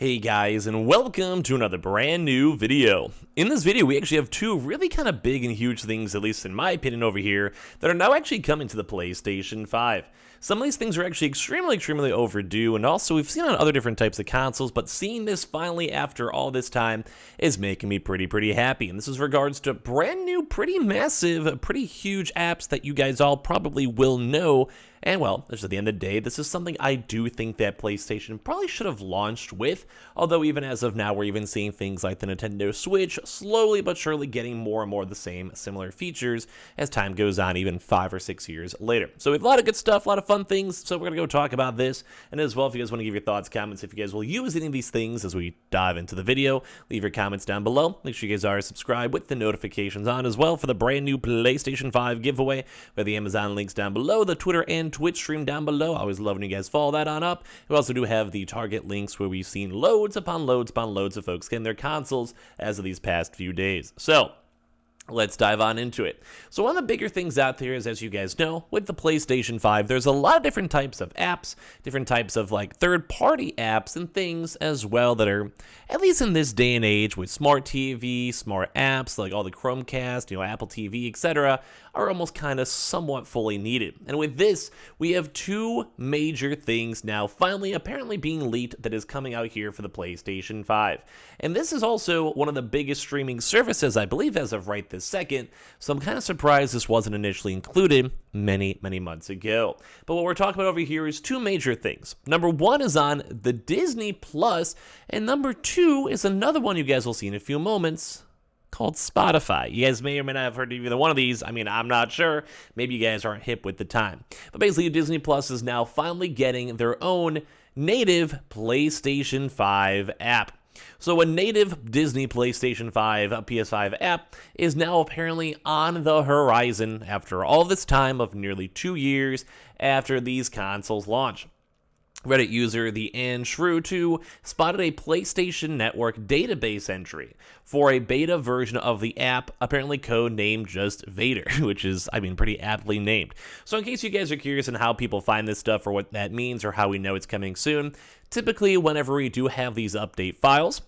Hey guys, and welcome to another brand new video. In this video, we actually have two really kind of big and huge things, at least in my opinion over here, that are now actually coming to the PlayStation 5. Some of these things are actually extremely overdue, and also we've seen on other different types of consoles, but seeing this finally after all this time is making me pretty happy. And this is regards to brand new, pretty massive, pretty huge apps that you guys all probably will know. And well, just at the end of the day, this is something I do think that PlayStation probably should have launched with, although even as of now, we're even seeing things like the Nintendo Switch slowly but surely getting more and more the same similar features as time goes on, even 5 or 6 years later. So we have a lot of good stuff, a lot of fun things, so we're going to go talk about this, and as well, if you guys want to give your thoughts, comments, if you guys will use any of these things as we dive into the video, leave your comments down below. Make sure you guys are subscribed with the notifications on as well for the brand new PlayStation 5 giveaway. We have the Amazon links down below, the Twitter and Twitch stream down below. I always love when you guys follow that on up. We also do have the Target links where we've seen loads upon loads of folks getting their consoles as of these past few days. So let's dive on into it. So one of the bigger things out there is, as you guys know, with the PlayStation 5, there's a lot of different types of apps, different types of like third-party apps and things as well that are, at least in this day and age with smart TV, smart apps, like all the Chromecast, Apple TV, etc., are almost kind of somewhat fully needed. And with this, we have two major things now finally apparently being leaked that is coming out here for the PlayStation 5. And this is also one of the biggest streaming services, I believe, as of right this second, so I'm kind of surprised this wasn't initially included many months ago. But what we're talking about over here is two major things. Number one is on the Disney Plus, and number two is another one you guys will see in a few moments, called Spotify. You guys may or may not have heard of either one of these. I mean, I'm not sure. Maybe you guys aren't hip with the time. But basically, Disney Plus is now finally getting their own native PlayStation 5 app. So a native Disney PlayStation 5 PS5 app is now apparently on the horizon after all this time of nearly 2 years after these consoles launch. Reddit user the Shrew2 spotted a PlayStation Network database entry for a beta version of the app, apparently codenamed just Vader, which is, pretty aptly named. So in case you guys are curious on how people find this stuff or what that means or how we know it's coming soon, typically whenever we do have these update files,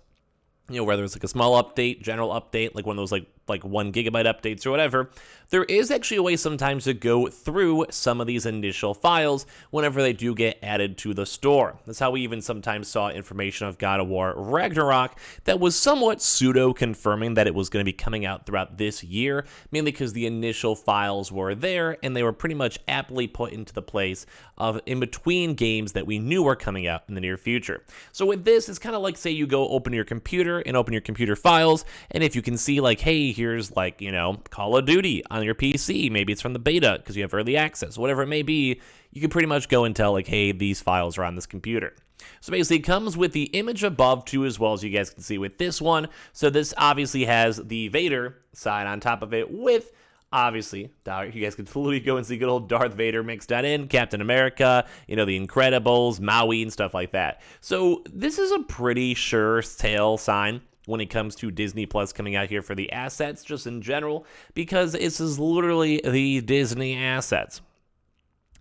whether it's like a small update, general update, like one of those like 1 gigabyte updates or whatever, there is actually a way sometimes to go through some of these initial files whenever they do get added to the store. That's how we even sometimes saw information of God of War Ragnarok that was somewhat pseudo-confirming that it was going to be coming out throughout this year, mainly because the initial files were there and they were pretty much aptly put into the place of in between games that we knew were coming out in the near future. So with this, it's kind of like, say you go open your computer and open your computer files, and if you can see like, hey, here's like, Call of Duty on your PC, maybe it's from the beta because you have early access, whatever it may be, you can pretty much go and tell like, hey, these files are on this computer. So basically it comes with the image above too, as well as you guys can see with this one. So this obviously has the Vader side on top of it with, obviously, you guys can totally go and see good old Darth Vader mixed on in, Captain America, the Incredibles, Maui, and stuff like that. So this is a pretty sure tale sign when it comes to Disney Plus coming out here for the assets, just in general, because this is literally the Disney assets.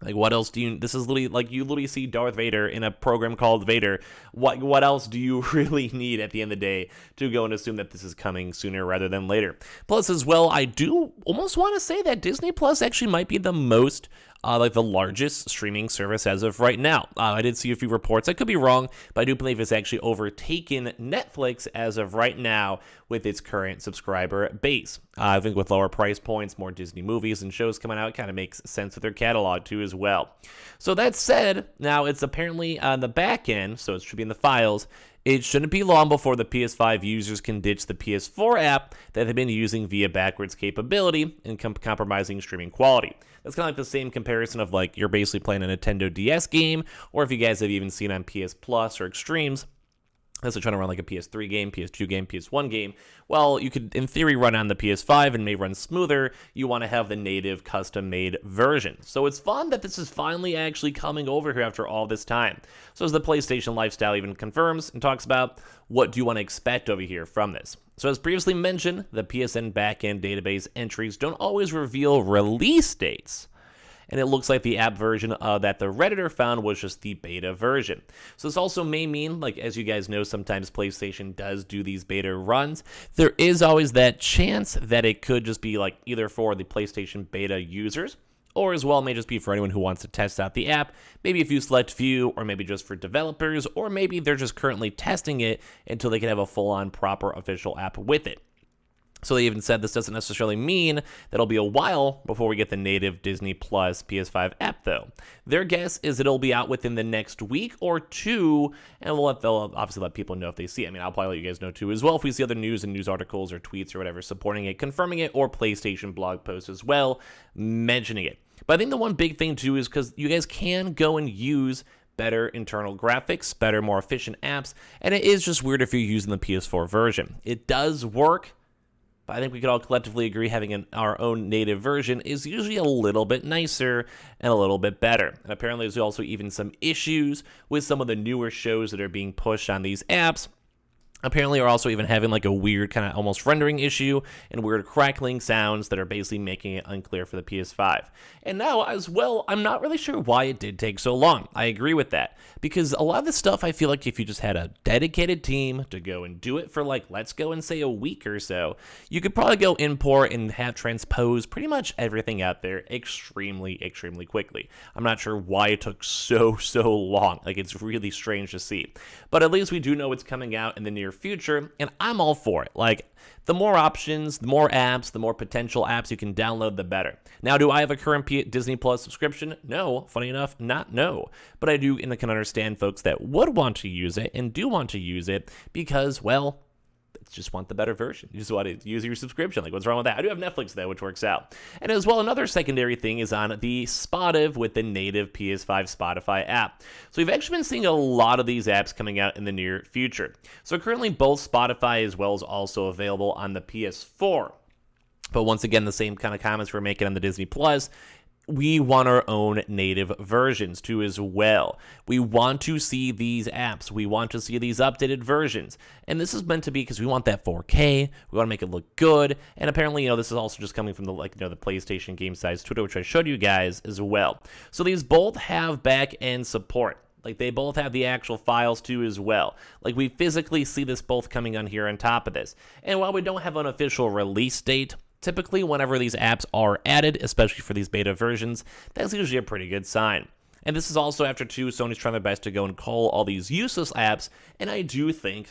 Like, what else this is literally, like, you literally see Darth Vader in a program called Vader. What else do you really need at the end of the day to go and assume that this is coming sooner rather than later? Plus, as well, I do almost want to say that Disney Plus actually might be the most, the largest streaming service as of right now. I did see a few reports. I could be wrong, but I do believe it's actually overtaken Netflix as of right now with its current subscriber base. I think with lower price points, more Disney movies and shows coming out, it kind of makes sense with their catalog too as well. So that said, now it's apparently on the back end, so it should be in the files. It shouldn't be long before the PS5 users can ditch the PS4 app that they've been using via backwards capability and compromising streaming quality. That's kind of like the same comparison of like you're basically playing a Nintendo DS game, or if you guys have even seen on PS Plus or Extremes, unless they're trying to run like a PS3 game, PS2 game, PS1 game, well, you could, in theory, run on the PS5 and may run smoother. You want to have the native custom-made version. So it's fun that this is finally actually coming over here after all this time. So as the PlayStation Lifestyle even confirms and talks about, what do you want to expect over here from this? So as previously mentioned, the PSN backend database entries don't always reveal release dates. and it looks like the app version that the Redditor found was just the beta version. So this also may mean, like, as you guys know, sometimes PlayStation does do these beta runs. There is always that chance that it could just be like either for the PlayStation beta users, or as well may just be for anyone who wants to test out the app, maybe a few select few, or maybe just for developers, or maybe they're just currently testing it until they can have a full-on proper official app with it. So they even said this doesn't necessarily mean that it'll be a while before we get the native Disney Plus PS5 app, though. Their guess is it'll be out within the next week or two, and they'll obviously let people know if they see it. I mean, I'll probably let you guys know too as well if we see other news and news articles or tweets or whatever supporting it, confirming it, or PlayStation blog posts as well, mentioning it. But I think the one big thing too is because you guys can go and use better internal graphics, better, more efficient apps, and it is just weird if you're using the PS4 version. It does work, but I think we could all collectively agree having our own native version is usually a little bit nicer and a little bit better. And apparently there's also even some issues with some of the newer shows that are being pushed on these apps. Apparently are also even having like a weird kind of almost rendering issue and weird crackling sounds that are basically making it unclear for the PS5. And now as well, I'm not really sure why it did take so long. I agree with that, because a lot of this stuff I feel like if you just had a dedicated team to go and do it for like, let's go and say a week or so, you could probably go import and have transpose pretty much everything out there extremely quickly. I'm not sure why it took so long. Like, it's really strange to see. But at least we do know it's coming out in the near future, and I'm all for it. Like, the more options, the more apps, the more potential apps you can download, the better. Now, do I have a current Disney Plus subscription? No. Funny enough, no. But I do, and I can understand folks that would want to use it and do want to use it because, well, just want the better version. You just want to use your subscription. Like, what's wrong with that? I do have Netflix, though, which works out. And as well, another secondary thing is on the Spotif with the native PS5 Spotify app. So we've actually been seeing a lot of these apps coming out in the near future. So currently, both Spotify as well as also available on the PS4. But once again, the same kind of comments we're making on the Disney Plus. We want our own native versions too as well. We want to see these apps. We want to see these updated versions. And this is meant to be because we want that 4K. We want to make it look good. And apparently, this is also just coming from the the PlayStation Game Size Twitter, which I showed you guys as well. So these both have back-end support. Like, they both have the actual files too as well. Like, we physically see this both coming on here on top of this. And while we don't have an official release date, typically, whenever these apps are added, especially for these beta versions, that's usually a pretty good sign. And this is also after Sony's trying their best to go and cull all these useless apps, and I do think,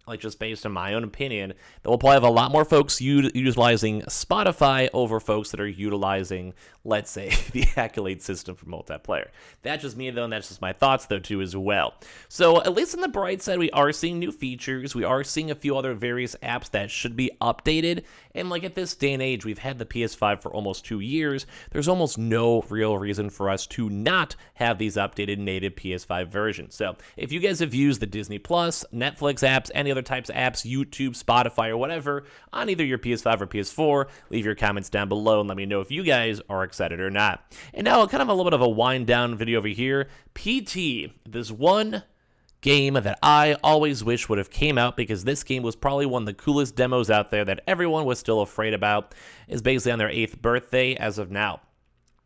like, just based on my own opinion, that we'll probably have a lot more folks utilizing Spotify over folks that are utilizing, let's say, the Accolade system for multiplayer. That's just me, though, and that's just my thoughts, though, too, as well. So, at least on the bright side, we are seeing new features. We are seeing a few other various apps that should be updated. And, like, at this day and age, we've had the PS5 for almost 2 years. There's almost no real reason for us to not have these updated native PS5 versions. So, if you guys have used the Disney Plus, Netflix apps, any other types of apps, YouTube, Spotify, or whatever, on either your PS5 or PS4, leave your comments down below and let me know if you guys are excited or not. And now, kind of a little bit of a wind down video over here. PT, this one game that I always wish would have came out, because this game was probably one of the coolest demos out there that everyone was still afraid about, is basically on their 8th birthday as of now.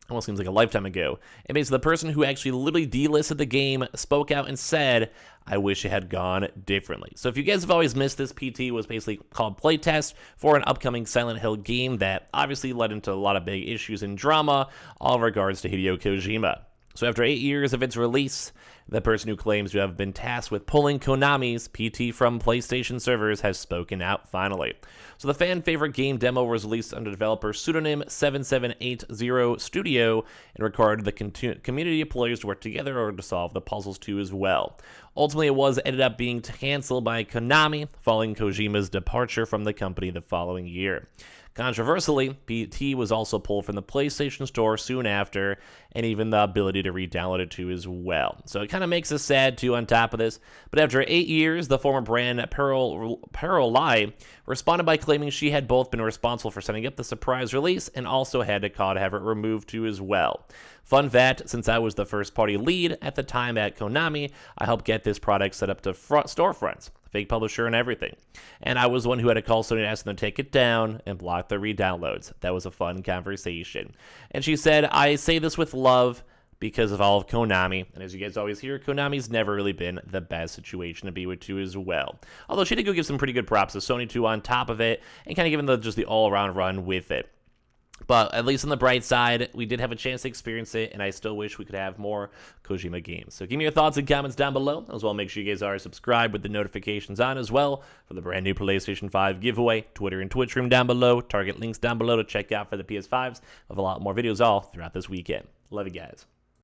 Almost seems like a lifetime ago. And basically the person who actually literally delisted the game spoke out and said, I wish it had gone differently. So if you guys have always missed this, PT was basically called Playtest for an upcoming Silent Hill game that obviously led into a lot of big issues and drama, all in regards to Hideo Kojima. So after 8 years of its release, the person who claims to have been tasked with pulling Konami's PT from PlayStation servers has spoken out finally. So the fan-favorite game demo was released under developer pseudonym 7780 Studio and required the community of players to work together in order to solve the puzzles too as well. Ultimately, it ended up being canceled by Konami following Kojima's departure from the company the following year. Controversially, PT was also pulled from the PlayStation Store soon after, and even the ability to re-download it too as well. So it kind of makes us sad too on top of this. But after 8 years, the former brand Perolai responded by claiming she had both been responsible for setting up the surprise release and also had to have it removed too as well. Fun fact, since I was the first party lead at the time at Konami, I helped get this product set up to storefronts, fake publisher and everything. And I was the one who had to call Sony and ask them to take it down and block the re-downloads. That was a fun conversation. And she said, I say this with love because of all of Konami. And as you guys always hear, Konami's never really been the best situation to be with too as well. Although she did go give some pretty good props to Sony too on top of it and kind of giving just the all-around run with it. But at least on the bright side, we did have a chance to experience it, and I still wish we could have more Kojima games. So give me your thoughts and comments down below. As well, make sure you guys are subscribed with the notifications on as well for the brand new PlayStation 5 giveaway. Twitter and Twitch room down below. Target links down below to check out for the PS5s. I have a lot more videos all throughout this weekend. Love you guys.